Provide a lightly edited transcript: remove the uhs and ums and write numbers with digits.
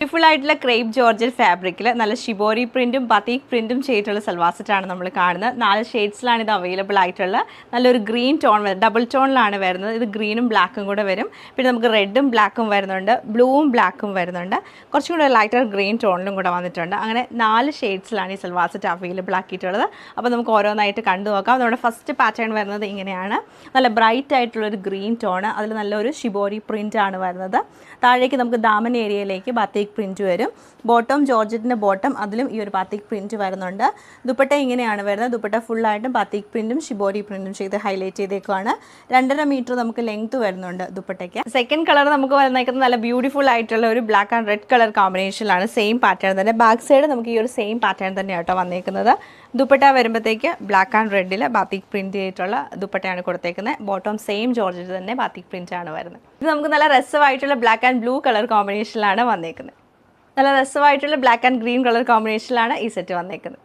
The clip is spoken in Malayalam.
ബ്യൂട്ടിഫുൾ ആയിട്ടുള്ള ക്രേപ്പ് ജോർജറ്റ് ഫാബ്രിക്കിൽ നല്ല ഷിബോരി പ്രിന്റും ബതീക് പ്രിന്റും ചെയ്തിട്ടുള്ള സൽവാർ സെറ്റാണ് നമ്മൾ കാണുന്നത്. 4 ഷെയ്ഡ്സിലാണ് ഇത് അവൈലബിൾ ആയിട്ടുള്ള. നല്ലൊരു ഗ്രീൻ ടോൺ ഡബിൾ ടോണിലാണ് വരുന്നത്. ഇത് ഗ്രീനും ബ്ലാക്കും കൂടെ വരും. പിന്നെ നമുക്ക് റെഡും ബ്ലാക്കും വരുന്നുണ്ട്, ബ്ലൂവും ബ്ലാക്കും വരുന്നുണ്ട്, കുറച്ചും കൂടെ ലൈറ്റർ ഗ്രീൻ ടോണിലും കൂടെ വന്നിട്ടുണ്ട്. അങ്ങനെ 4 ഷെയ്ഡ്സിലാണ് ഈ സൽവാർ സെറ്റ് അവൈലബിൾ ആക്കിയിട്ടുള്ളത്. അപ്പോൾ നമുക്ക് ഓരോന്നായിട്ട് കണ്ടു നോക്കാം. നമ്മുടെ ഫസ്റ്റ് പാറ്റേൺ വരുന്നത് ഇങ്ങനെയാണ്. നല്ല ബ്രൈറ്റ് ആയിട്ടുള്ളൊരു ഗ്രീൻ ടോണ്, അതിൽ നല്ലൊരു ഷിബോരി പ്രിൻ്റാണ് വരുന്നത്. താഴേക്ക് നമുക്ക് ദാമൻ ഏരിയയിലേക്ക് ബതീക് പ്രിൻറ്റ് വരും. ബോട്ടം ജോർജറ്റിൻ്റെ ബോട്ടം, അതിലും ഈ ഒരു ബതീക് പ്രിൻറ്റ് വരുന്നുണ്ട്. ദുപ്പട്ട ഇങ്ങനെയാണ് വരുന്നത്. ദുപ്പട്ട ഫുള്ളായിട്ടും ബതീക് പ്രിൻറ്റും ഷിബോരി പ്രിൻറ്റും ചെയ്ത് ഹൈലൈറ്റ് ചെയ്തേക്കുവാണ്. 2.5 മീറ്റർ നമുക്ക് ലെങ്ത് വരുന്നുണ്ട് ദുപ്പട്ടയ്ക്ക്. സെക്കൻഡ് കളർ നമുക്ക് വന്നേക്കുന്നത് നല്ല ബ്യൂട്ടിഫുൾ ആയിട്ടുള്ള ഒരു ബ്ലാക്ക് ആൻഡ് റെഡ് കളർ കോമ്പിനേഷനിലാണ്. സെയിം പാറ്റേൺ തന്നെ. ബാക്ക് സൈഡ് നമുക്ക് ഈ ഒരു സെയിം പാറ്റേൺ തന്നെയാണ് കേട്ടോ വന്നേക്കുന്നത്. ദുപ്പട്ട വരുമ്പോഴത്തേക്ക് ബ്ലാക്ക് ആൻഡ് റെഡിൽ ബതീക് പ്രിൻറ്റ് ചെയ്തിട്ടുള്ള ദുപ്പട്ടയാണ് കൊടുത്തേക്കുന്നത്. ബോട്ടം സെയിം ജോർജറ്റ് തന്നെ ബതീക് പ്രിൻറ്റാണ് വരുന്നത്. ഇത് നമുക്ക് നല്ല രസമായിട്ടുള്ള ബ്ലാക്ക് ആൻഡ് ബ്ലൂ കളർ കോമ്പിനേഷനിലാണ് വന്നേക്കുന്നത്. നല്ല രസമായിട്ടുള്ള ബ്ലാക്ക് ആൻഡ് ഗ്രീൻ കളർ കോമ്പിനേഷനിലാണ് ഈ സെറ്റ് വന്നേക്കുന്നത്.